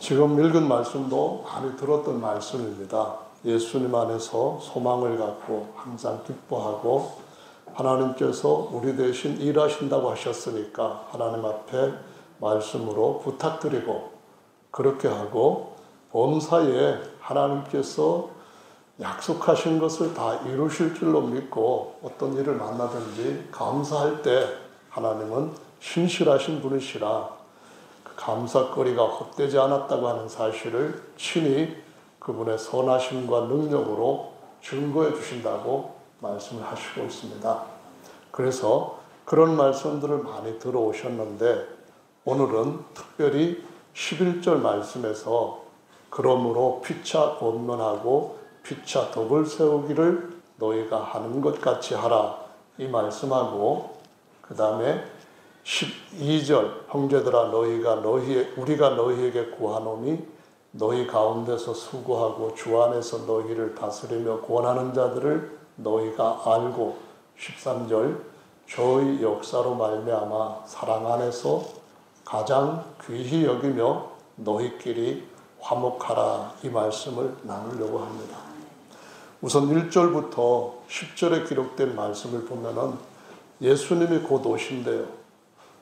지금 읽은 말씀도 많이 들었던 말씀입니다. 예수님 안에서 소망을 갖고 항상 기뻐하고 하나님께서 우리 대신 일하신다고 하셨으니까 하나님 앞에 말씀으로 부탁드리고 그렇게 하고 범사에 하나님께서 약속하신 것을 다 이루실 줄로 믿고 어떤 일을 만나든지 감사할 때 하나님은 신실하신 분이시라 그 감사거리가 헛되지 않았다고 하는 사실을 친히 그분의 선하심과 능력으로 증거해 주신다고 말씀을 하시고 있습니다. 그래서 그런 말씀들을 많이 들어오셨는데 오늘은 특별히 11절 말씀에서 그러므로 피차 권면하고 피차 덕을 세우기를 너희가 하는 것 같이 하라 이 말씀하고 그 다음에 12절 형제들아 우리가 너희에게 구하노니 너희 가운데서 수고하고 주 안에서 너희를 다스리며 권하는 자들을 너희가 알고 13절 저의 역사로 말미암아 사랑 안에서 가장 귀히 여기며 너희끼리 화목하라 이 말씀을 나누려고 합니다. 우선 1절부터 10절에 기록된 말씀을 보면은 예수님이 곧 오신대요.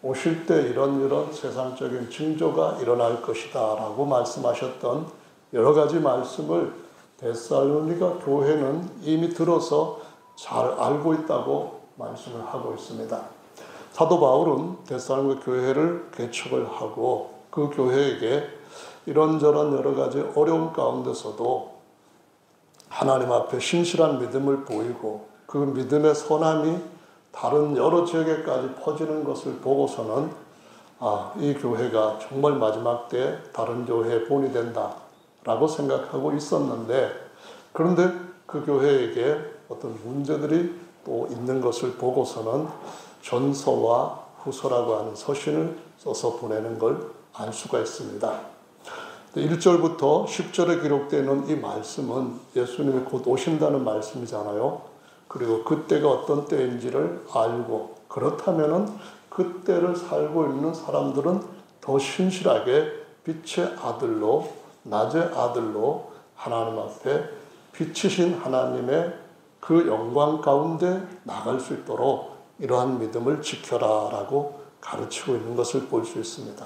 오실 때 이런 세상적인 징조가 일어날 것이다 라고 말씀하셨던 여러 가지 말씀을 데살로니가 교회는 이미 들어서 잘 알고 있다고 말씀을 하고 있습니다. 사도 바울은 데살로니가 교회를 개척을 하고 그 교회에게 이런저런 여러 가지 어려움 가운데서도 하나님 앞에 신실한 믿음을 보이고 그 믿음의 선함이 다른 여러 지역에까지 퍼지는 것을 보고서는 이 교회가 정말 마지막 때 다른 교회의 본이 된다라고 생각하고 있었는데 그런데 그 교회에게 어떤 문제들이 또 있는 것을 보고서는 전서와 후서라고 하는 서신을 써서 보내는 걸 알 수가 있습니다. 1절부터 10절에 기록되는 이 말씀은 예수님이 곧 오신다는 말씀이잖아요. 그리고 그때가 어떤 때인지를 알고 그렇다면은 그때를 살고 있는 사람들은 더 신실하게 빛의 아들로 낮의 아들로 하나님 앞에 빛이신 하나님의 그 영광 가운데 나갈 수 있도록 이러한 믿음을 지켜라 라고 가르치고 있는 것을 볼 수 있습니다.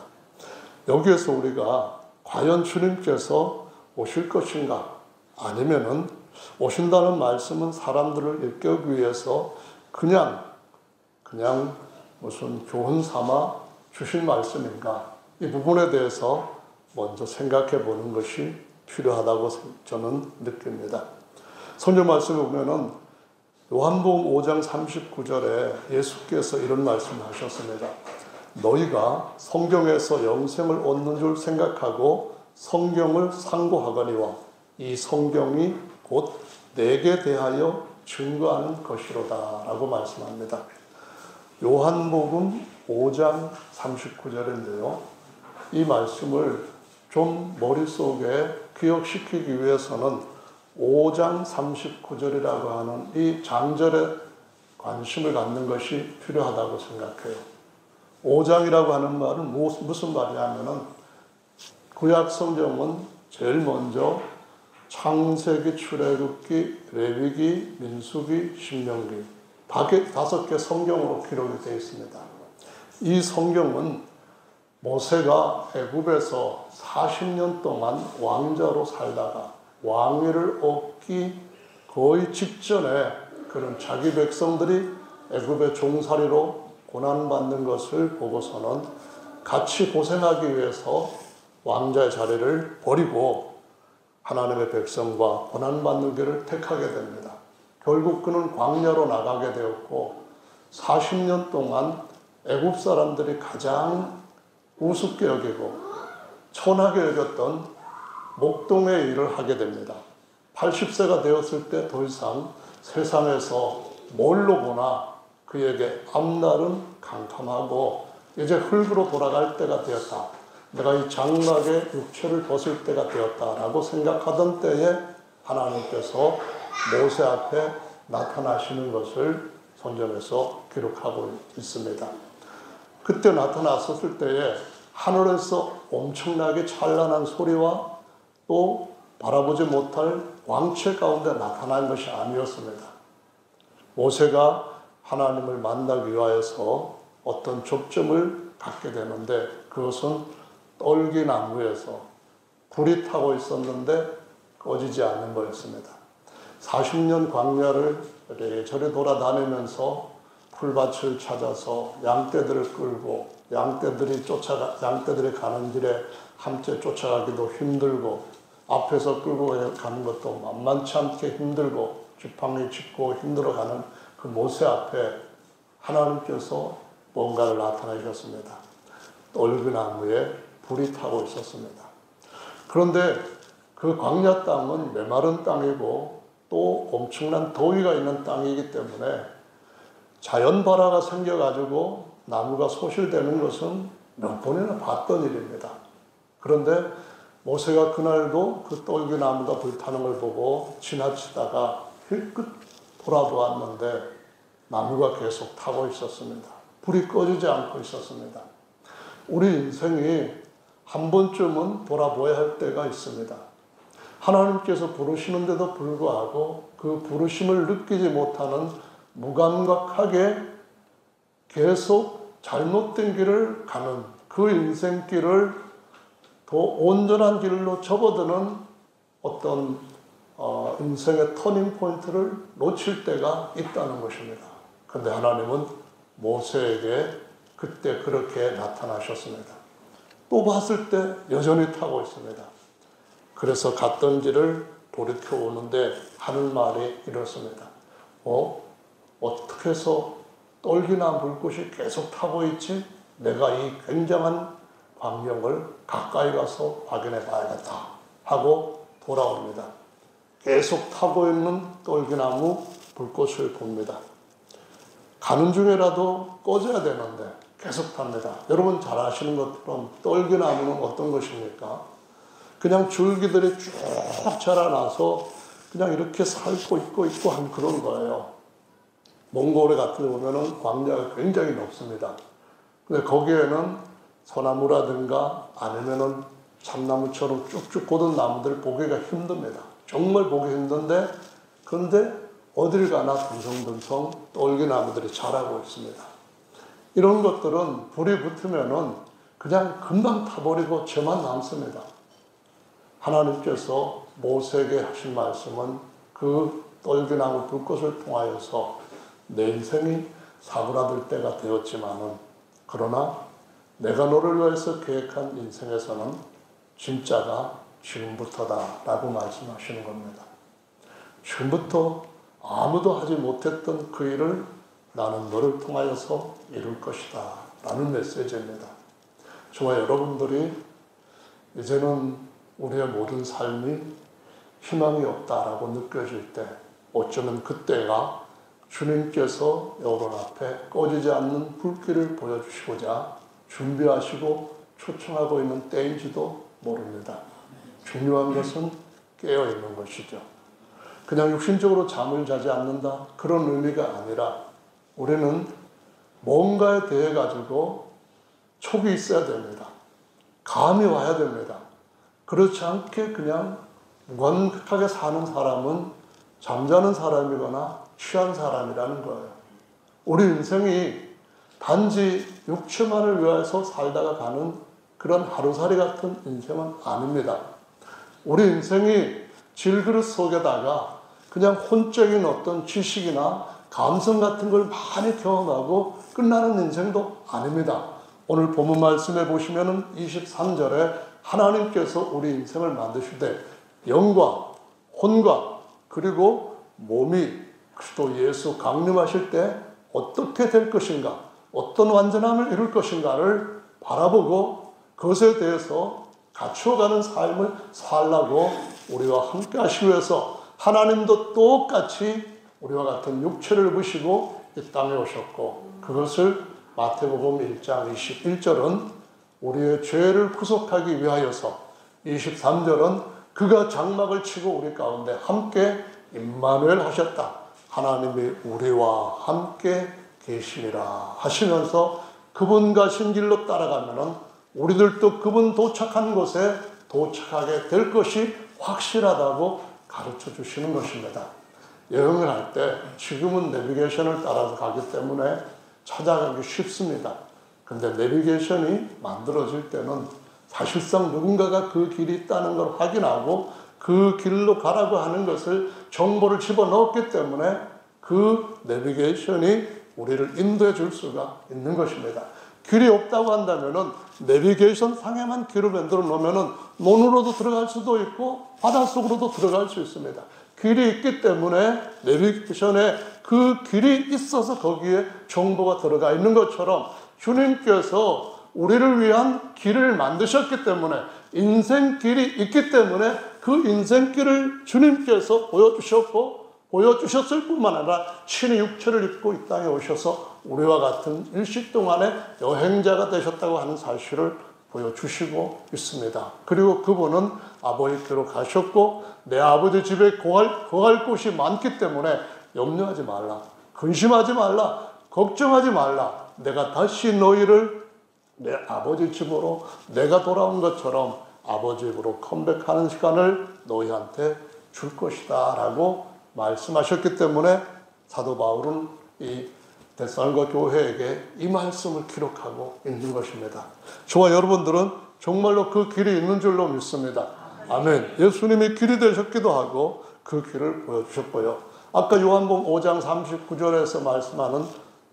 여기에서 우리가 과연 주님께서 오실 것인가 아니면은 오신다는 말씀은 사람들을 일깨우기 위해서 그냥 무슨 교훈 삼아 주신 말씀인가 이 부분에 대해서 먼저 생각해 보는 것이 필요하다고 저는 느낍니다. 성경 말씀에 보면은 요한복음 5장 39절에 예수께서 이런 말씀을 하셨습니다. 너희가 성경에서 영생을 얻는 줄 생각하고 성경을 상고하거니와 이 성경이 곧 내게 대하여 증거하는 것이로다 라고 말씀합니다. 요한복음 5장 39절인데요. 이 말씀을 좀 머릿속에 기억시키기 위해서는 5장 39절이라고 하는 이 장절에 관심을 갖는 것이 필요하다고 생각해요. 5장이라고 하는 말은 무슨 말이냐면은 구약 성경은 제일 먼저 창세기, 출애굽기, 레위기, 민수기, 신명기 5개 성경으로 기록이 되어 있습니다. 이 성경은 모세가 애굽에서 40년 동안 왕자로 살다가 왕위를 얻기 거의 직전에 그런 자기 백성들이 애굽의 종살이로 고난받는 것을 보고서는 같이 고생하기 위해서 왕자의 자리를 버리고 하나님의 백성과 고난받는 길을 택하게 됩니다. 결국 그는 광야로 나가게 되었고 40년 동안 애굽 사람들이 가장 우습게 여기고 천하게 여겼던 목동의 일을 하게 됩니다. 80세가 되었을 때 더 이상 세상에서 뭘로 보나 그에게 앞날은 캄캄하고 이제 흙으로 돌아갈 때가 되었다. 내가 이 장막의 육체를 벗을 때가 되었다라고 생각하던 때에 하나님께서 모세 앞에 나타나시는 것을 성경에서 기록하고 있습니다. 그때 나타났었을 때에 하늘에서 엄청나게 찬란한 소리와 또 바라보지 못할 광채 가운데 나타난 것이 아니었습니다. 모세가 하나님을 만나기 위하여서 어떤 접점을 갖게 되는데 그것은 떨기나무에서 불이 타고 있었는데 꺼지지 않는 거였습니다. 40년 광야를 이래저래 돌아다니면서 풀밭을 찾아서 양떼들을 끌고 양떼들이 가는 길에 함께 쫓아가기도 힘들고 앞에서 끌고 가는 것도 만만치 않게 힘들고 지팡이 짚고 힘들어가는 그 모세 앞에 하나님께서 뭔가를 나타내셨습니다. 떨기나무에 불이 타고 있었습니다. 그런데 그 광야 땅은 메마른 땅이고 또 엄청난 더위가 있는 땅이기 때문에 자연발화가 생겨가지고 나무가 소실되는 것은 몇 번이나 봤던 일입니다. 그런데 모세가 그날도 그 떨기나무가 불타는 걸 보고 지나치다가 힐끗 돌아보았는데 나무가 계속 타고 있었습니다. 불이 꺼지지 않고 있었습니다. 우리 인생이 한 번쯤은 돌아보아야 할 때가 있습니다. 하나님께서 부르시는데도 불구하고 그 부르심을 느끼지 못하는 무감각하게 계속 잘못된 길을 가는 그 인생길을 더 온전한 길로 접어드는 어떤 인생의 터닝 포인트를 놓칠 때가 있다는 것입니다. 그런데 하나님은 모세에게 그때 그렇게 나타나셨습니다. 또 봤을 때 여전히 타고 있습니다. 그래서 갔던 길을 돌이켜 오는데 하는 말이 이렇습니다. 어떻게 해서 떨기나 불꽃이 계속 타고 있지? 내가 이 굉장한 광경을 가까이 가서 확인해 봐야겠다 하고 돌아옵니다. 계속 타고 있는 떨기나무 불꽃을 봅니다. 가는 중에라도 꺼져야 되는데 계속 탑니다. 여러분 잘 아시는 것처럼 떨기나무는 어떤 것입니까? 그냥 줄기들이 쭉 자라나서 그냥 이렇게 살고 있고 한 그런 거예요. 몽골에 같은 데 보면은 광야가 굉장히 높습니다. 근데 거기에는 소나무라든가 아니면은 참나무처럼 쭉쭉 곧은 나무들 보기가 힘듭니다. 정말 보기 힘든데, 그런데 어딜 가나 듬성듬성 떨기나무들이 자라고 있습니다. 이런 것들은 불이 붙으면은 그냥 금방 타버리고 죄만 남습니다. 하나님께서 모세에게 하신 말씀은 그 떨기나무 불꽃을 통하여서 내 인생이 사그라들 때가 되었지만은 그러나 내가 너를 위해서 계획한 인생에서는 진짜가 지금부터다라고 말씀하시는 겁니다. 지금부터 아무도 하지 못했던 그 일을 나는 너를 통하여서 이룰 것이다 라는 메시지입니다. 정말 여러분들이 이제는 우리의 모든 삶이 희망이 없다라고 느껴질 때 어쩌면 그때가 주님께서 여러분 앞에 꺼지지 않는 불길을 보여주시고자 준비하시고 초청하고 있는 때인지도 모릅니다. 중요한 것은 깨어있는 것이죠. 그냥 육신적으로 잠을 자지 않는다 그런 의미가 아니라 우리는 뭔가에 대해 가지고 촉이 있어야 됩니다. 감이 와야 됩니다. 그렇지 않게 그냥 무감각하게 사는 사람은 잠자는 사람이거나 취한 사람이라는 거예요. 우리 인생이 단지 육체만을 위해서 살다가 가는 그런 하루살이 같은 인생은 아닙니다. 우리 인생이 질그릇 속에다가 그냥 혼적인 어떤 지식이나 감성 같은 걸 많이 경험하고 끝나는 인생도 아닙니다. 오늘 본문 말씀에 보시면은 23절에 하나님께서 우리 인생을 만드실 때 영과 혼과 그리고 몸이 그리스도 예수 강림하실 때 어떻게 될 것인가, 어떤 완전함을 이룰 것인가를 바라보고 그것에 대해서 갖추어가는 삶을 살라고 우리와 함께 하시기 위해서 하나님도 똑같이 우리와 같은 육체를 입으시고 이 땅에 오셨고 그것을 마태복음 1장 21절은 우리의 죄를 구속하기 위하여서 23절은 그가 장막을 치고 우리 가운데 함께 임마누엘 하셨다. 하나님이 우리와 함께 계시니라 하시면서 그분 가신 길로 따라가면은 우리들도 그분 도착한 곳에 도착하게 될 것이 확실하다고 가르쳐 주시는 것입니다. 여행을 할 때 지금은 내비게이션을 따라서 가기 때문에 찾아가기 쉽습니다. 근데 내비게이션이 만들어질 때는 사실상 누군가가 그 길이 있다는 걸 확인하고 그 길로 가라고 하는 것을 정보를 집어넣었기 때문에 그 내비게이션이 우리를 인도해 줄 수가 있는 것입니다. 길이 없다고 한다면은 내비게이션 상에만 길을 만들어 놓으면은 논으로도 들어갈 수도 있고 바닷속으로도 들어갈 수 있습니다. 길이 있기 때문에 내비게이션에 그 길이 있어서 거기에 정보가 들어가 있는 것처럼 주님께서 우리를 위한 길을 만드셨기 때문에 인생길이 있기 때문에 그 인생길을 주님께서 보여주셨을 뿐만 아니라 친히 육체를 입고 이 땅에 오셔서 우리와 같은 일식 동안의 여행자가 되셨다고 하는 사실을 보여주시고 있습니다. 그리고 그분은 아버지께로 가셨고 내 아버지 집에 거할 곳이 많기 때문에 염려하지 말라, 근심하지 말라, 걱정하지 말라. 내가 다시 너희를 내 아버지 집으로 내가 돌아온 것처럼 아버지 집으로 컴백하는 시간을 너희한테 줄 것이다 라고 말씀하셨기 때문에 사도 바울은 이 데살로니가 교회에게 이 말씀을 기록하고 있는 것입니다. 저와 여러분들은 정말로 그 길이 있는 줄로 믿습니다. 아멘. 예수님이 길이 되셨기도 하고 그 길을 보여주셨고요. 아까 요한복음 5장 39절에서 말씀하는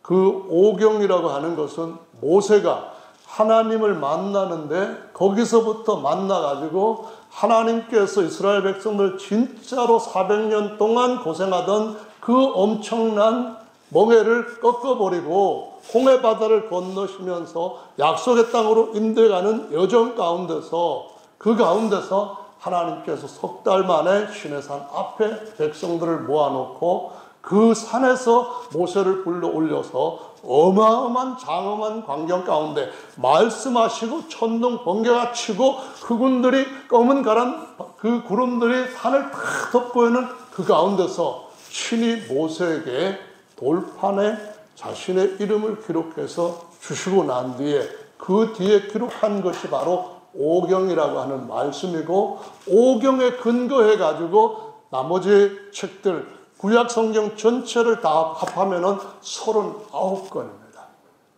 그 오경이라고 하는 것은 모세가 하나님을 만나는데 거기서부터 만나가지고 하나님께서 이스라엘 백성들 진짜로 400년 동안 고생하던 그 엄청난 멍에를 꺾어버리고 홍해 바다를 건너시면서 약속의 땅으로 인도해가는 여정 가운데서 그 가운데서 하나님께서 석 달 만에 시내산 앞에 백성들을 모아놓고 그 산에서 모세를 불러 올려서 어마어마한 장엄한 광경 가운데 말씀하시고 천둥 번개가 치고 그군들이 검은 가란 그 구름들이 산을 다 덮고 있는 그 가운데서 친히 모세에게 돌판에 자신의 이름을 기록해서 주시고 난 뒤에 그 뒤에 기록한 것이 바로 오경이라고 하는 말씀이고 오경에 근거해 가지고 나머지 책들 구약 성경 전체를 다 합하면은 39권입니다.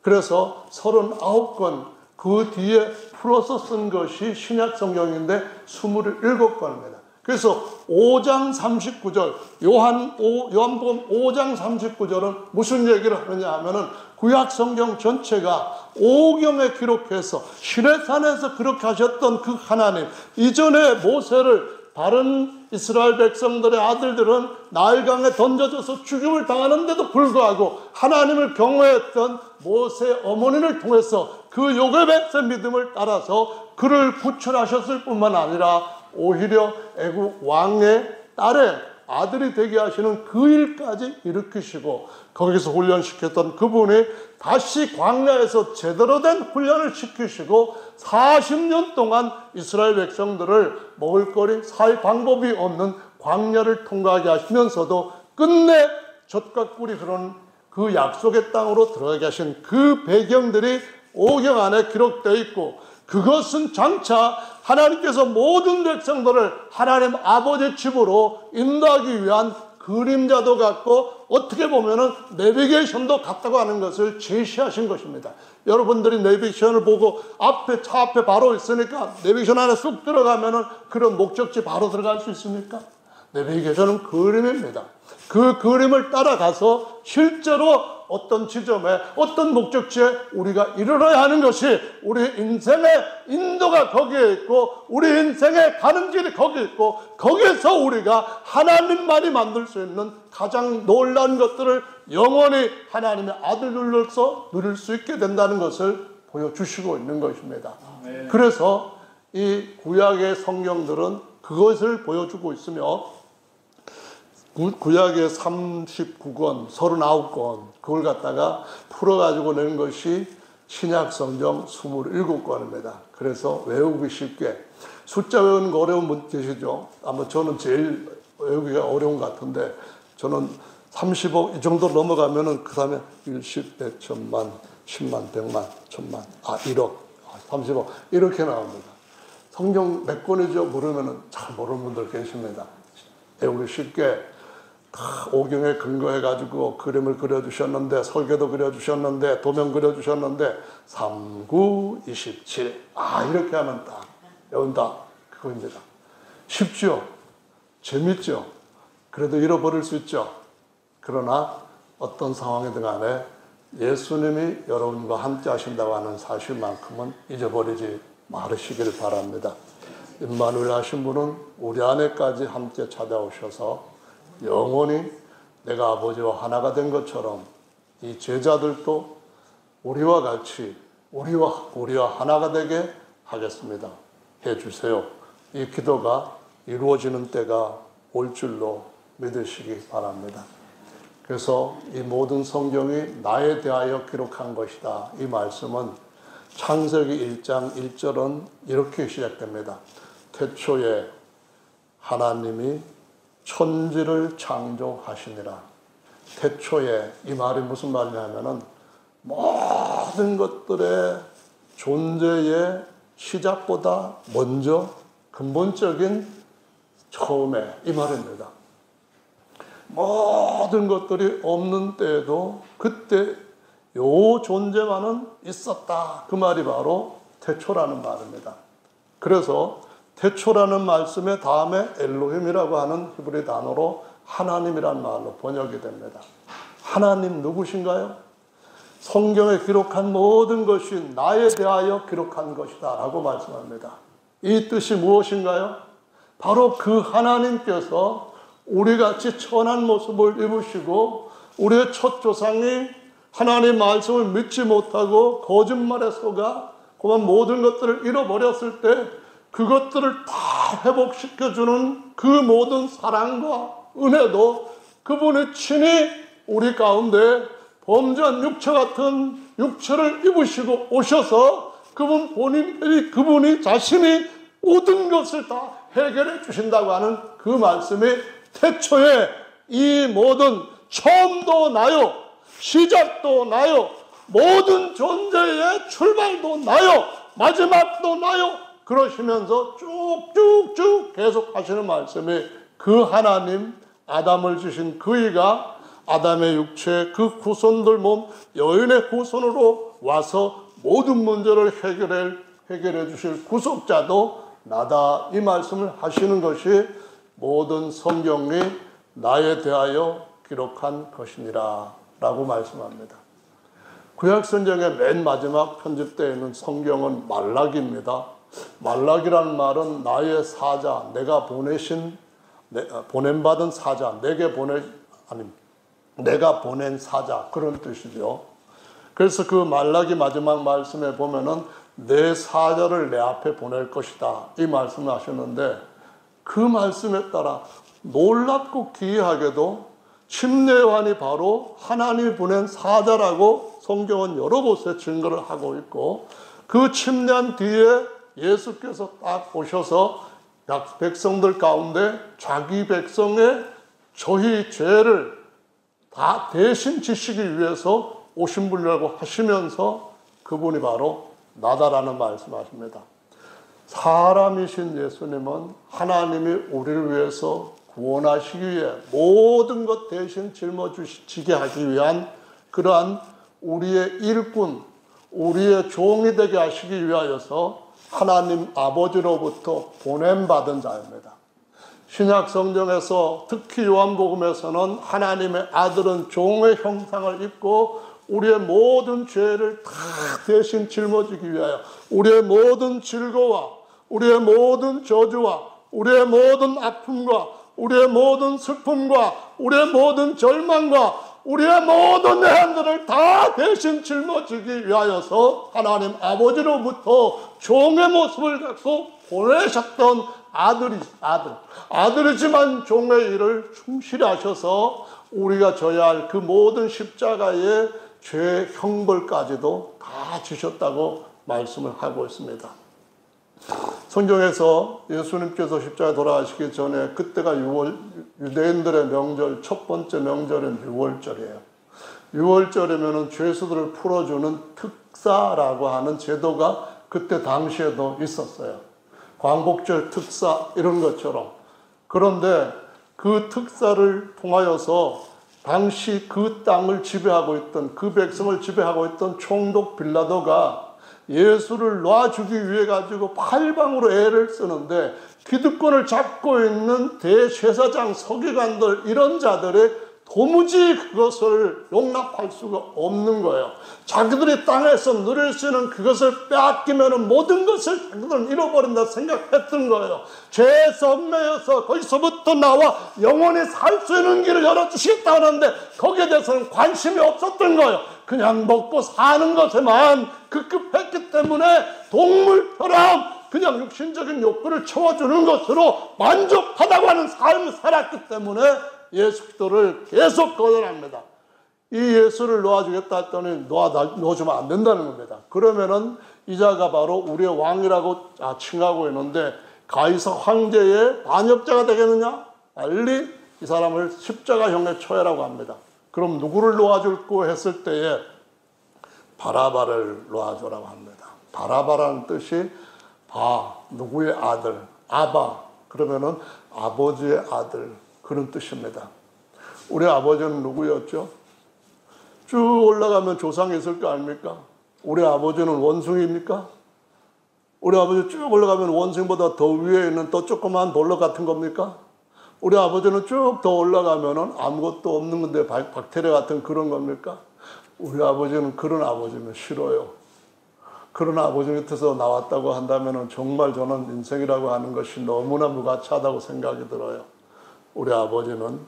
그래서 39권 그 뒤에 풀어서 쓴 것이 신약 성경인데 27권입니다. 그래서 5장 39절 요한복음 5장 39절은 무슨 얘기를 하느냐 하면은 구약 성경 전체가 오경에 기록해서 시내산에서 그렇게 하셨던 그 하나님, 이전에 모세를 다른 이스라엘 백성들의 아들들은 나일강에 던져져서 죽임을 당하는데도 불구하고 하나님을 경외했던 모세 어머니를 통해서 그 요셉의 믿음을 따라서 그를 구출하셨을 뿐만 아니라 오히려 애국 왕의 딸의 아들이 되게 하시는 그 일까지 일으키시고 거기서 훈련시켰던 그분이 다시 광야에서 제대로 된 훈련을 시키시고 40년 동안 이스라엘 백성들을 먹을거리 살 방법이 없는 광야를 통과하게 하시면서도 끝내 젖과 꿀이 흐르는 그 약속의 땅으로 들어가게 하신 그 배경들이 오경 안에 기록되어 있고 그것은 장차 하나님께서 모든 백성들을 하나님 아버지 집으로 인도하기 위한 그림자도 같고 어떻게 보면은 내비게이션도 같다고 하는 것을 제시하신 것입니다. 여러분들이 내비게이션을 보고 차 앞에 바로 있으니까 내비게이션 안에 쑥 들어가면은 그런 목적지 바로 들어갈 수 있습니까? 내비게이션은 그림입니다. 그 그림을 따라가서 실제로 어떤 지점에 어떤 목적지에 우리가 이르러야 하는 것이 우리 인생의 인도가 거기에 있고 우리 인생의 가는 길이 거기에 있고 거기에서 우리가 하나님만이 만들 수 있는 가장 놀라운 것들을 영원히 하나님의 아들들로서 누릴 수 있게 된다는 것을 보여주시고 있는 것입니다. 그래서 이 구약의 성경들은 그것을 보여주고 있으며 구약의 39권, 39권 그걸 갖다가 풀어가지고 낸 것이 신약 성경 27권입니다. 그래서 외우기 쉽게 숫자 외우는 거 어려운 분 계시죠? 아마 저는 제일 외우기가 어려운 것 같은데 저는 30억 이 정도 넘어가면은 그 다음에 1, 10, 100, 1000만, 10만, 100만, 1000만, 1억 35 이렇게 나옵니다. 성경 몇 권이죠? 물으면 잘 모르는 분들 계십니다. 우리 쉽게 오경에 근거해가지고 그림을 그려주셨는데, 설계도 그려주셨는데, 도면 그려주셨는데 3, 9, 27 이렇게 하면 딱 외운다, 그거입니다. 쉽죠? 재밌죠? 그래도 잃어버릴 수 있죠? 그러나 어떤 상황이든 간에 예수님이 여러분과 함께 하신다고 하는 사실만큼은 잊어버리지 말으시길 바랍니다. 임마누엘 하신 분은 우리 안에까지 함께 찾아오셔서 영원히 내가 아버지와 하나가 된 것처럼 이 제자들도 우리와 같이 우리와 하나가 되게 하겠습니다. 해주세요. 이 기도가 이루어지는 때가 올 줄로 믿으시기 바랍니다. 그래서 이 모든 성경이 나에 대하여 기록한 것이다. 이 말씀은 창세기 1장 1절은 이렇게 시작됩니다. 태초에 하나님이 천지를 창조하시니라. 태초에, 이 말이 무슨 말이냐면은 모든 것들의 존재의 시작보다 먼저 근본적인 처음에, 이 말입니다. 모든 것들이 없는 때에도 그때 요 존재만은 있었다. 그 말이 바로 태초라는 말입니다. 그래서 태초라는 말씀의 다음에 엘로힘이라고 하는 히브리 단어로 하나님이란 말로 번역이 됩니다. 하나님 누구신가요? 성경에 기록한 모든 것이 나에 대하여 기록한 것이다 라고 말씀합니다. 이 뜻이 무엇인가요? 바로 그 하나님께서 우리같이 천한 모습을 입으시고 우리의 첫 조상이 하나님의 말씀을 믿지 못하고 거짓말에 속아 그만 모든 것들을 잃어버렸을 때 그것들을 다 회복시켜주는 그 모든 사랑과 은혜도 그분이 친히 우리 가운데 범죄한 육체 같은 육체를 입으시고 오셔서 그분이 자신이 모든 것을 다 해결해 주신다고 하는 그 말씀이 태초에 이 모든 처음도 나요, 시작도 나요, 모든 존재의 출발도 나요, 마지막도 나요, 그러시면서 쭉쭉쭉 계속 하시는 말씀이 그 하나님, 아담을 주신 그이가 아담의 육체, 그 후손들 몸, 여인의 후손으로 와서 모든 문제를 해결해 주실 구속자도 나다. 이 말씀을 하시는 것이 모든 성경이 나에 대하여 기록한 것이니라 라고 말씀합니다. 구약성경의 맨 마지막 편집되어 있는 성경은 말라기입니다. 말라기라는 말은 나의 사자, 내가 보냄받은 사자, 내가 보낸 사자, 그런 뜻이죠. 그래서 그 말라기 마지막 말씀에 보면은 내 사자를 내 앞에 보낼 것이다, 이 말씀을 하셨는데 그 말씀에 따라 놀랍고 기이하게도 침례요한이 바로 하나님이 보낸 사자라고 성경은 여러 곳에 증거를 하고 있고, 그 침례한 뒤에 예수께서 딱 오셔서 백성들 가운데 자기 백성의 저희 죄를 다 대신 지시기 위해서 오신 분이라고 하시면서 그분이 바로 나다라는 말씀하십니다. 사람이신 예수님은 하나님이 우리를 위해서 구원하시기 위해 모든 것 대신 짊어지게 하기 위한 그러한 우리의 일꾼, 우리의 종이 되게 하시기 위하여서 하나님 아버지로부터 보냄받은 자입니다. 신약 성경에서 특히 요한복음에서는 하나님의 아들은 종의 형상을 입고 우리의 모든 죄를 다 대신 짊어지기 위하여 우리의 모든 질거와 우리의 모든 저주와 우리의 모든 아픔과 우리의 모든 슬픔과 우리의 모든 절망과 우리의 모든 내한들을 다 대신 짊어지기 위하여서 하나님 아버지로부터 종의 모습을 갖고 보내셨던 아들이지만 종의 일을 충실히 하셔서 우리가 져야 할 그 모든 십자가의 죄 형벌까지도 다 지셨다고 말씀을 하고 있습니다. 성경에서 예수님께서 십자가에 돌아가시기 전에 그때가 유대인들의 명절, 첫 번째 명절은 6월절이에요. 6월절이면 죄수들을 풀어주는 특사라고 하는 제도가 그때 당시에도 있었어요. 광복절 특사 이런 것처럼. 그런데 그 특사를 통하여서 당시 그 땅을 지배하고 있던, 그 백성을 지배하고 있던 총독 빌라도가 예수를 놔주기 위해 가지고 팔방으로 애를 쓰는데, 기득권을 잡고 있는 대제사장, 서기관들, 이런 자들의 도무지 그것을 용납할 수가 없는 거예요. 자기들이 땅에서 누릴 수 있는 그것을 빼앗기면 모든 것을 자기들은 잃어버린다 생각했던 거예요. 죄 섭매여서 거기서부터 나와 영원히 살 수 있는 길을 열어주시겠다 하는데 거기에 대해서는 관심이 없었던 거예요. 그냥 먹고 사는 것에만 급급했기 때문에 동물처럼 그냥 육신적인 욕구를 채워주는 것으로 만족하다고 하는 삶을 살았기 때문에 예수 그리스도를 계속 거절합니다. 이 예수를 놓아주겠다 했더니 놓아주면 안 된다는 겁니다. 그러면은 이자가 바로 우리의 왕이라고 칭하고 있는데 가이사 황제의 반역자가 되겠느냐? 빨리 이 사람을 십자가형에 처해라고 합니다. 그럼 누구를 놓아줄고 했을 때에 바라바를 놓아주라고 합니다. 바라바라는 뜻이 누구의 아들, 아바, 그러면은 아버지의 아들, 그런 뜻입니다. 우리 아버지는 누구였죠? 쭉 올라가면 조상이 있을 거 아닙니까? 우리 아버지는 원숭이입니까? 우리 아버지 쭉 올라가면 원숭이보다 더 위에 있는 더 조그만 돌로 같은 겁니까? 우리 아버지는 쭉 더 올라가면 아무것도 없는 건데 박테리아 같은 그런 겁니까? 우리 아버지는 그런 아버지면 싫어요. 그런 아버지 밑에서 나왔다고 한다면 정말 저는 인생이라고 하는 것이 너무나 무가치하다고 생각이 들어요. 우리 아버지는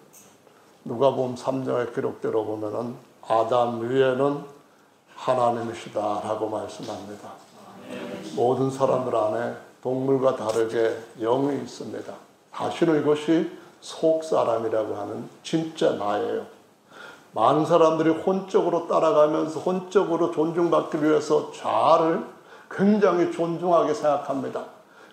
누가복음 3장의 기록대로 보면은 아담 위에는 하나님이시다라고 말씀합니다. 모든 사람들 안에 동물과 다르게 영이 있습니다. 다시는 이것이 속사람이라고 하는 진짜 나예요. 많은 사람들이 혼적으로 따라가면서 혼적으로 존중받기 위해서 자아를 굉장히 존중하게 생각합니다.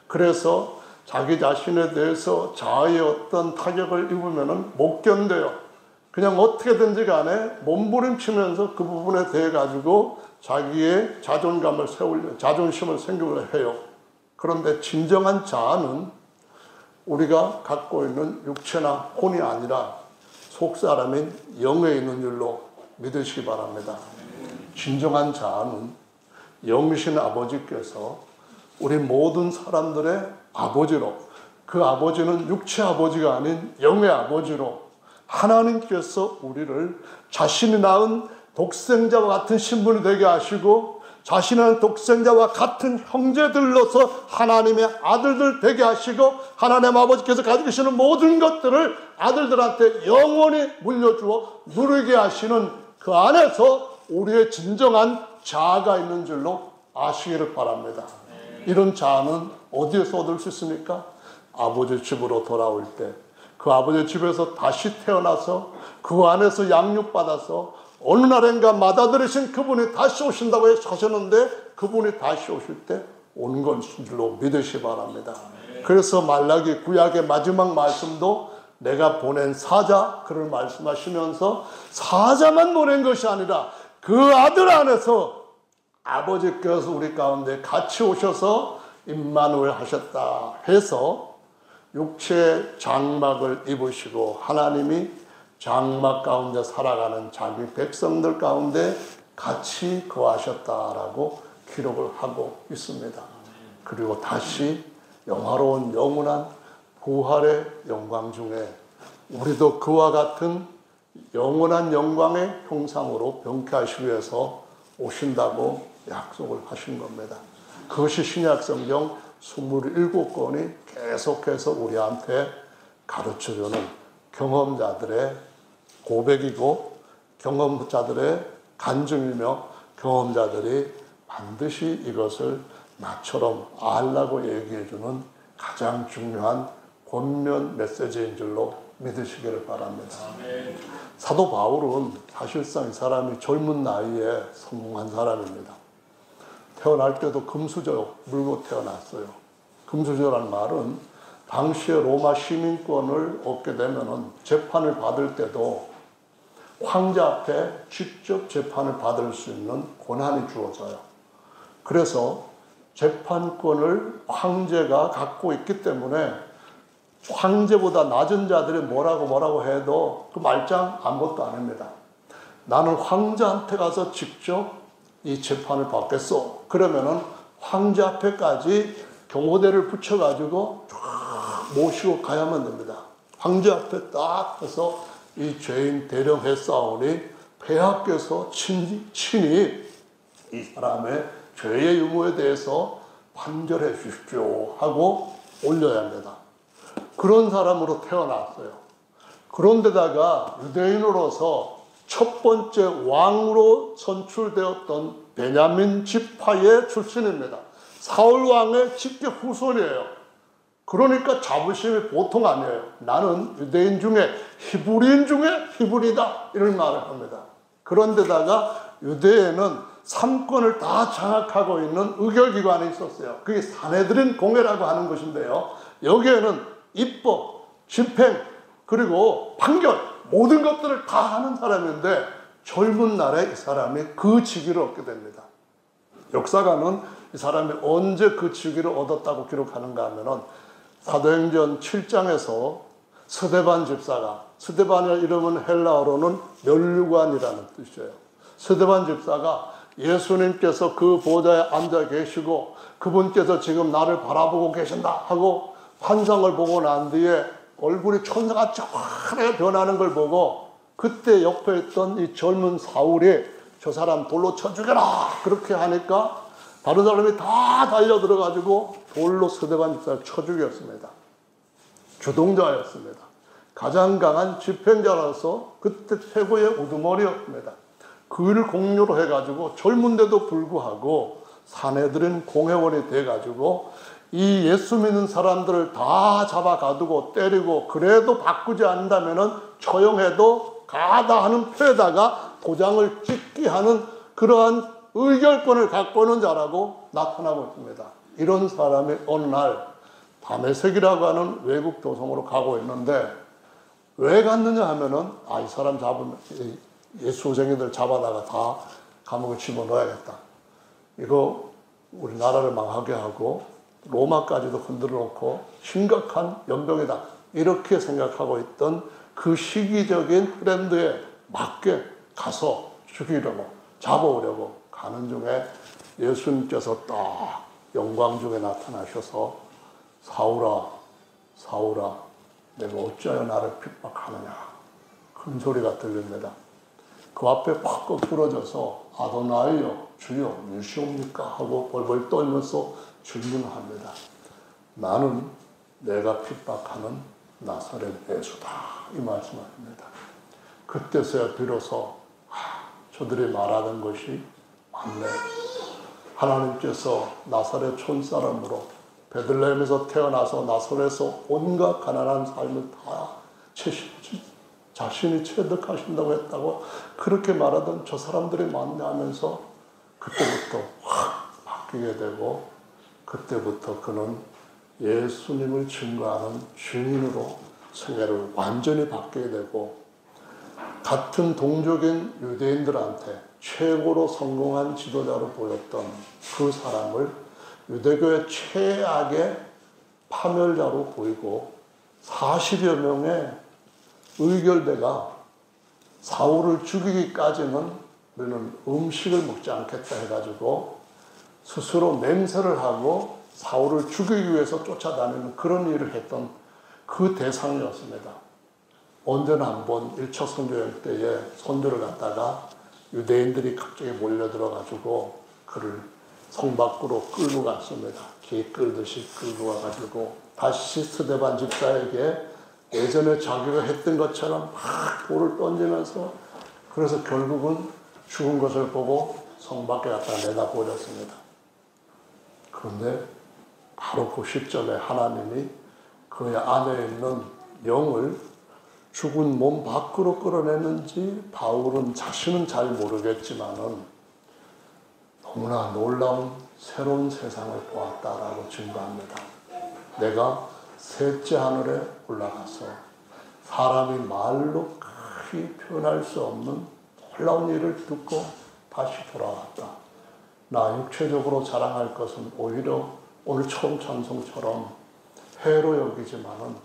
그래서 자기 자신에 대해서 자아의 어떤 타격을 입으면 못 견뎌요. 그냥 어떻게든지 간에 몸부림치면서 그 부분에 대해 가지고 자기의 자존감을 세우려, 자존심을 생기려 해요. 그런데 진정한 자아는 우리가 갖고 있는 육체나 혼이 아니라 속사람인 영에 있는 줄로 믿으시기 바랍니다. 진정한 자아는 영이신 아버지께서 우리 모든 사람들의 아버지로, 그 아버지는 육체 아버지가 아닌 영의 아버지로 하나님께서 우리를 자신이 낳은 독생자와 같은 신분이 되게 하시고 자신의 독생자와 같은 형제들로서 하나님의 아들들 되게 하시고 하나님 아버지께서 가지고 계시는 모든 것들을 아들들한테 영원히 물려주어 누리게 하시는 그 안에서 우리의 진정한 자아가 있는 줄로 아시기를 바랍니다. 이런 자아는 어디에서 얻을 수 있습니까? 아버지 집으로 돌아올 때 그 아버지 집에서 다시 태어나서 그 안에서 양육받아서 어느 날인가 맏아들이신 그분이 다시 오신다고 하셨는데 그분이 다시 오실 때 온 것으로 믿으시 바랍니다. 그래서 말라기 구약의 마지막 말씀도 내가 보낸 사자, 그를 말씀하시면서 사자만 보낸 것이 아니라 그 아들 안에서 아버지께서 우리 가운데 같이 오셔서 임마누엘 하셨다 해서 육체의 장막을 입으시고 하나님이 장막 가운데 살아가는 자기 백성들 가운데 같이 거하셨다라고 기록을 하고 있습니다. 그리고 다시 영화로운 영원한 부활의 영광 중에 우리도 그와 같은 영원한 영광의 형상으로 병쾌하시기 위해서 오신다고 약속을 하신 겁니다. 그것이 신약성경 27권이 계속해서 우리한테 가르쳐주는 경험자들의 고백이고 경험자들의 간증이며 경험자들이 반드시 이것을 나처럼 알라고 얘기해주는 가장 중요한 권면 메시지인 줄로 믿으시기를 바랍니다. 사도 바울은 사실상 이 사람이 젊은 나이에 성공한 사람입니다. 태어날 때도 금수저 물고 태어났어요. 금수저라는 말은 당시에 로마 시민권을 얻게 되면은 재판을 받을 때도 황제 앞에 직접 재판을 받을 수 있는 권한이 주어져요. 그래서 재판권을 황제가 갖고 있기 때문에 황제보다 낮은 자들이 뭐라고 해도 그 말짱 아무것도 안 합니다. 나는 황제한테 가서 직접 이 재판을 받겠소. 그러면은 황제 앞에까지 경호대를 붙여가지고 쫙 모시고 가야만 됩니다. 황제 앞에 딱 해서 이 죄인 대령해 싸우니 폐하께서 친히 이 사람의 죄의 유무에 대해서 판결해 주십시오 하고 올려야 합니다. 그런 사람으로 태어났어요. 그런데다가 유대인으로서 첫 번째 왕으로 선출되었던 베냐민 지파의 출신입니다. 사울 왕의 직계 후손이에요. 그러니까 자부심이 보통 아니에요. 나는 유대인 중에 히브리인 중에 히브리다 이런 말을 합니다. 그런데다가 유대에는 3권을 다 장악하고 있는 의결기관이 있었어요. 그게 산헤드린 공회라고 하는 것인데요. 여기에는 입법, 집행, 그리고 판결 모든 것들을 다 하는 사람인데 젊은 날에 이 사람이 그 직위를 얻게 됩니다. 역사가는 이 사람이 언제 그 직위를 얻었다고 기록하는가 하면은 사도행전 7장에서 스데반 집사가, 스데반의 이름은 헬라어로는 면류관이라는 뜻이에요. 스데반 집사가 예수님께서 그 보좌에 앉아 계시고 그분께서 지금 나를 바라보고 계신다 하고 환상을 보고 난 뒤에 얼굴이 천사같이 환하게 변하는 걸 보고 그때 옆에 있던 이 젊은 사울이 저 사람 돌로 쳐 죽여라 그렇게 하니까 다른 사람이 다 달려들어가지고 돌로 스데반 집사를 쳐 죽였습니다. 주동자였습니다. 가장 강한 집행자라서 그때 최고의 우두머리였습니다. 그 일을 공유로 해가지고 젊은데도 불구하고 산헤드린 공회원이 돼가지고 이 예수 믿는 사람들을 다 잡아가두고 때리고 그래도 바꾸지 않는다면은 처형해도 가다 하는 표에다가 도장을 찍게 하는 그러한 의결권을 갖고 있는 자라고 나타나고 있습니다. 이런 사람이 어느 날 다메섹이라고 하는 외국 도성으로 가고 있는데 왜 갔느냐 하면은 이 사람 잡으면 예수쟁이들 잡아다가 다 감옥에 집어넣어야겠다. 이거 우리나라를 망하게 하고 로마까지도 흔들어 놓고 심각한 연병이다. 이렇게 생각하고 있던 그 시기적인 트렌드에 맞게 가서 죽이려고 잡아오려고 가는 중에 예수님께서 딱 영광 중에 나타나셔서 사울아 사울아 내가 어찌하여 나를 핍박하느냐 큰 소리가 들립니다. 그 앞에 팍 부러져서 아도나이여 주여 무시옵니까 하고 벌벌 떨면서 질문합니다. 나는 내가 핍박하는 나사렛 예수다 이 말씀합니다. 그때서야 비로소 저들이 말하는 것이 맞네. 하나님께서 나사렛 촌사람으로 베들레헴에서 태어나서 나사렛에서 온갖 가난한 삶을 다 자신이 체득하신다고 했다고 그렇게 말하던 저 사람들이 맞네 하면서 그때부터 확 바뀌게 되고 그때부터 그는 예수님을 증거하는 증인으로 생애를 완전히 바뀌게 되고 같은 동족인 유대인들한테 최고로 성공한 지도자로 보였던 그 사람을 유대교의 최악의 파멸자로 보이고 40여 명의 의결대가 사울을 죽이기까지는 우리는 음식을 먹지 않겠다 해가지고 스스로 맹세를 하고 사울을 죽이기 위해서 쫓아다니는 그런 일을 했던 그 대상이었습니다. 언제나 한번 1차 선교여행 때에 선교를 갔다가 유대인들이 갑자기 몰려들어가지고 그를 성 밖으로 끌고 갔습니다. 개 끌듯이 끌고 와가지고 다시 스데반 집사에게 예전에 자기가 했던 것처럼 막 돌을 던지면서 그래서 결국은 죽은 것을 보고 성 밖에 갖다 내다버렸습니다. 그런데 바로 그 시점에 하나님이 그의 안에 있는 영을 죽은 몸 밖으로 끌어내는지 바울은 자신은 잘 모르겠지만은 너무나 놀라운 새로운 세상을 보았다라고 증거합니다. 내가 셋째 하늘에 올라가서 사람이 말로 크게 표현할 수 없는 놀라운 일을 듣고 다시 돌아왔다. 나 육체적으로 자랑할 것은 오히려 오늘 처음 찬송처럼 해로 여기지만은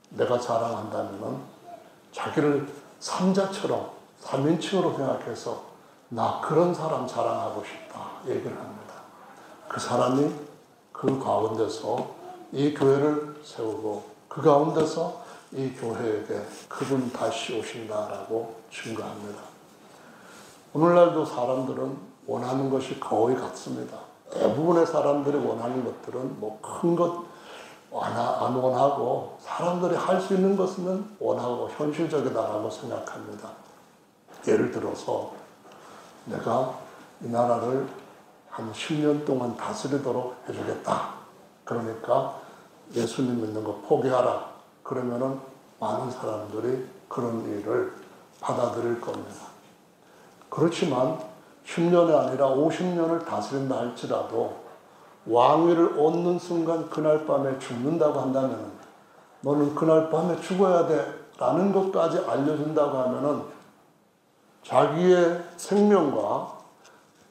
내가 자랑한다면은 자기를 삼자처럼 삼인칭으로 생각해서 나 그런 사람 자랑하고 싶다 얘기를 합니다. 그 사람이 그 가운데서 이 교회를 세우고 그 가운데서 이 교회에게 그분 다시 오신다라고 증거합니다. 오늘날도 사람들은 원하는 것이 거의 같습니다. 대부분의 사람들이 원하는 것들은 뭐 큰 것 안 원하고 사람들이 할 수 있는 것은 원하고 현실적이다라고 생각합니다. 예를 들어서 내가 이 나라를 한 10년 동안 다스리도록 해주겠다. 그러니까 예수님 믿는 거 포기하라. 그러면은 많은 사람들이 그런 일을 받아들일 겁니다. 그렇지만 10년이 아니라 50년을 다스린다 할지라도 왕위를 얻는 순간 그날 밤에 죽는다고 한다면 너는 그날 밤에 죽어야 돼 라는 것까지 알려준다고 하면은 자기의 생명과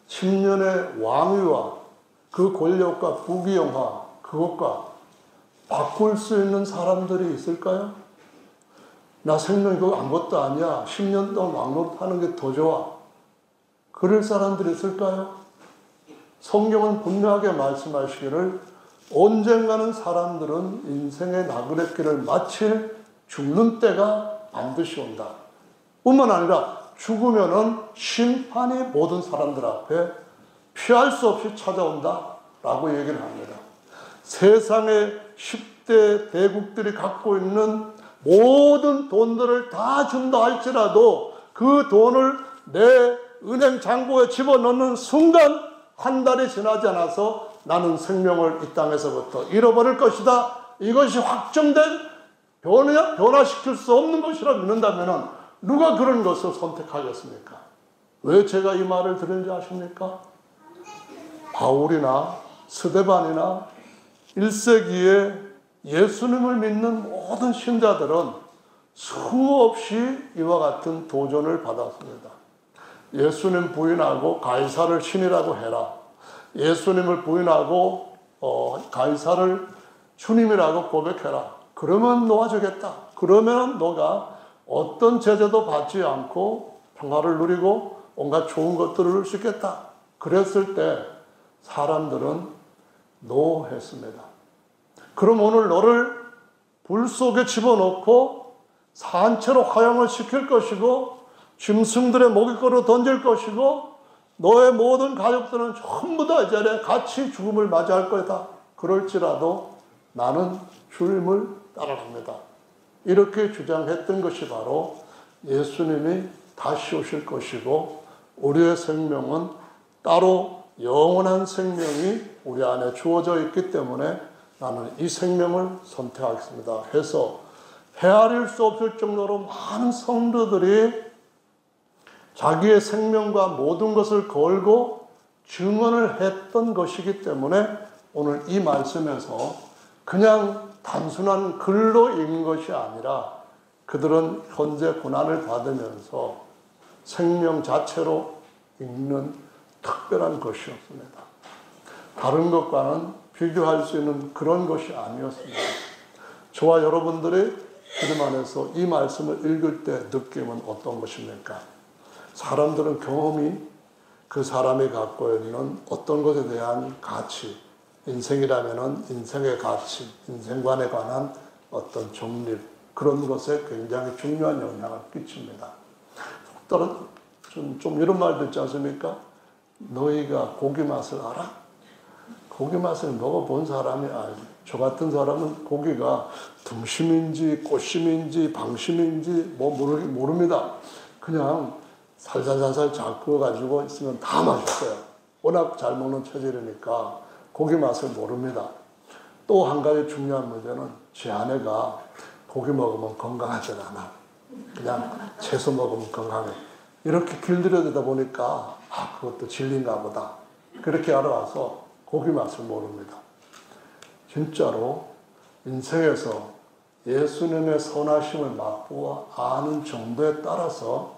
10년의 왕위와 그 권력과 부귀영화 그것과 바꿀 수 있는 사람들이 있을까요? 나 생명 이거 아무것도 아니야. 10년 동안 왕노릇하는 게 더 좋아. 그럴 사람들이 있을까요? 성경은 분명하게 말씀하시기를 언젠가는 사람들은 인생의 나그네길을 마칠 죽는 때가 반드시 온다. 뿐만 아니라 죽으면은 심판이 모든 사람들 앞에 피할 수 없이 찾아온다 라고 얘기를 합니다. 세상의 10대 대국들이 갖고 있는 모든 돈들을 다 준다 할지라도 그 돈을 내 은행 잔고에 집어넣는 순간 한 달이 지나지 않아서 나는 생명을 이 땅에서부터 잃어버릴 것이다. 이것이 확정된 변화시킬 수 없는 것이라 믿는다면 누가 그런 것을 선택하겠습니까? 왜 제가 이 말을 드는지 아십니까? 바울이나 스데반이나 1세기에 예수님을 믿는 모든 신자들은 수없이 이와 같은 도전을 받았습니다. 예수님 부인하고 가이사를 신이라고 해라. 예수님을 부인하고 가이사를 주님이라고 고백해라. 그러면 놓아주겠다. 그러면 너가 어떤 제재도 받지 않고 평화를 누리고 온갖 좋은 것들을 누릴 수 있겠다. 그랬을 때 사람들은 노 했습니다. 그럼 오늘 너를 불 속에 집어넣고 산채로 화형을 시킬 것이고 짐승들의 먹잇감으로 던질 것이고 너의 모든 가족들은 전부 다 이 자리에 같이 죽음을 맞이할 거다. 그럴지라도 나는 주님을 따라갑니다. 이렇게 주장했던 것이 바로 예수님이 다시 오실 것이고 우리의 생명은 따로 영원한 생명이 우리 안에 주어져 있기 때문에 나는 이 생명을 선택하겠습니다. 해서 헤아릴 수 없을 정도로 많은 성도들이 자기의 생명과 모든 것을 걸고 증언을 했던 것이기 때문에 오늘 이 말씀에서 그냥 단순한 글로 읽는 것이 아니라 그들은 현재 고난을 받으면서 생명 자체로 읽는 특별한 것이었습니다. 다른 것과는 비교할 수 있는 그런 것이 아니었습니다. 저와 여러분들이 주님 안에서 이 말씀을 읽을 때 느낌은 어떤 것입니까? 사람들은 경험이 그 사람이 갖고 있는 어떤 것에 대한 가치, 인생이라면은 인생의 가치, 인생관에 관한 어떤 정립, 그런 것에 굉장히 중요한 영향을 끼칩니다. 따로 좀 이런 말도 있지 않습니까? 너희가 고기 맛을 알아? 고기 맛을 먹어본 사람이 알지. 저 같은 사람은 고기가 등심인지 꽃심인지 방심인지 뭐 모릅니다. 그냥 살살살살 잘 구워가지고 있으면 다 맛있어요. 워낙 잘 먹는 체질이니까 고기 맛을 모릅니다. 또 한 가지 중요한 문제는 제 아내가 고기 먹으면 건강하진 않아. 그냥 채소 먹으면 건강해. 이렇게 길들여지다 보니까 그것도 진리인가 보다. 그렇게 알아와서 고기 맛을 모릅니다. 진짜로 인생에서 예수님의 선하심을 맛보아 아는 정도에 따라서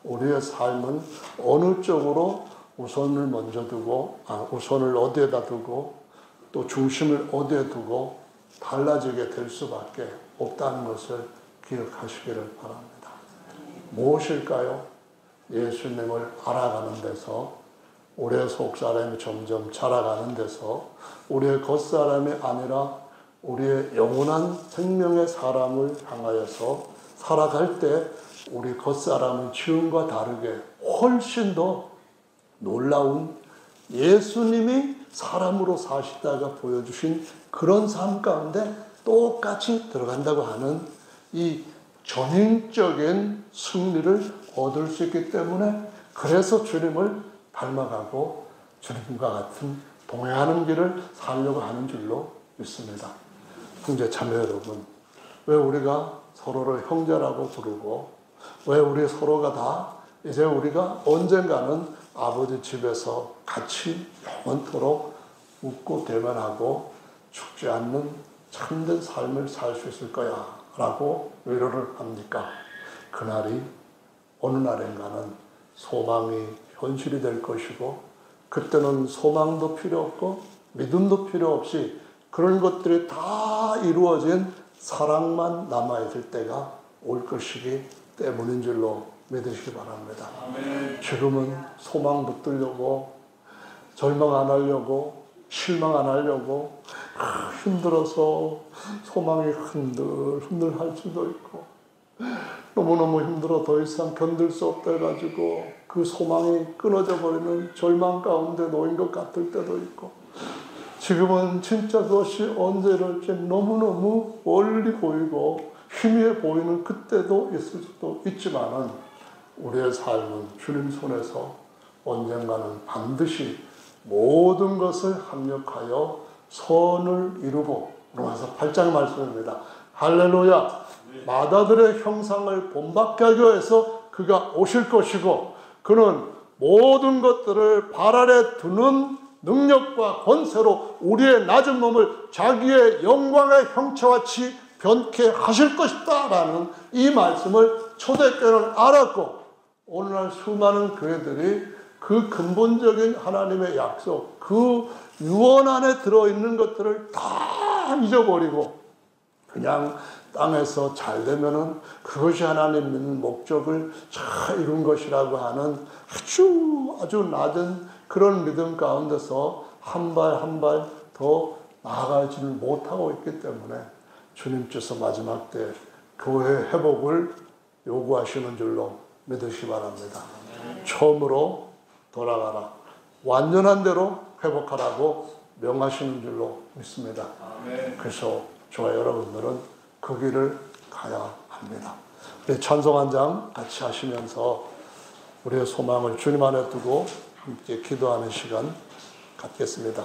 우리의 삶은 어느 쪽으로 우선을 먼저 두고, 우선을 어디에다 두고, 또 중심을 어디에 두고 달라지게 될 수밖에 없다는 것을 기억하시기를 바랍니다. 무엇일까요? 예수님을 알아가는 데서, 우리의 속사람이 점점 자라가는 데서, 우리의 겉사람이 아니라 우리의 영원한 생명의 사람을 향하여서 살아갈 때 우리 겉사람은 지금과 다르게 훨씬 더 놀라운 예수님이 사람으로 사시다가 보여주신 그런 삶 가운데 똑같이 들어간다고 하는 이 전인적인 승리를 얻을 수 있기 때문에, 그래서 주님을 닮아가고 주님과 같은 동행하는 길을 살려고 하는 줄로 믿습니다. 형제 자매 여러분, 왜 우리가 서로를 형제라고 부르고, 왜 우리 서로가 다 이제 우리가 언젠가는 아버지 집에서 같이 영원토록 웃고 대면하고 죽지 않는 참된 삶을 살 수 있을 거야 라고 위로를 합니까? 그날이 어느 날인가는 소망이 현실이 될 것이고, 그때는 소망도 필요 없고 믿음도 필요 없이 그런 것들이 다 이루어진 사랑만 남아있을 때가 올 것이기 때문인 줄로 믿으시기 바랍니다. 아멘. 지금은 소망 붙들려고, 절망 안 하려고, 실망 안 하려고 힘들어서 소망이 흔들흔들 할 수도 있고, 너무너무 힘들어 더 이상 견딜 수 없다 해가지고 그 소망이 끊어져 버리는 절망 가운데 놓인 것 같을 때도 있고, 지금은 진짜 그것이 언제 이럴지 너무너무 멀리 보이고 희미해 보이는 그때도 있을 수도 있지만은, 우리의 삶은 주님 손에서 언젠가는 반드시 모든 것을 합력하여 선을 이루고, 로마서 8장 말씀입니다. 할렐루야. 마다들의 형상을 본받게 하기 위해서 그가 오실 것이고, 그는 모든 것들을 발 아래 두는 능력과 권세로 우리의 낮은 몸을 자기의 영광의 형체같이 변케 하실 것이다 라는 이 말씀을 초대교회는 알았고, 오늘날 수많은 교회들이 그 근본적인 하나님의 약속, 그 유언 안에 들어있는 것들을 다 잊어버리고 그냥 땅에서 잘 되면은 그것이 하나님 믿는 목적을 잘 이룬 것이라고 하는 아주 낮은 그런 믿음 가운데서 한 발 한 발 더 나아가지를 못하고 있기 때문에, 주님께서 마지막 때 교회 회복을 요구하시는 줄로 믿으시기 바랍니다. 처음으로 돌아가라, 완전한 대로 회복하라고 명하시는 줄로 믿습니다. 그래서 저와 여러분들은 그 길을 가야 합니다. 우리 찬송 한 장 같이 하시면서 우리의 소망을 주님 안에 두고 함께 기도하는 시간 갖겠습니다.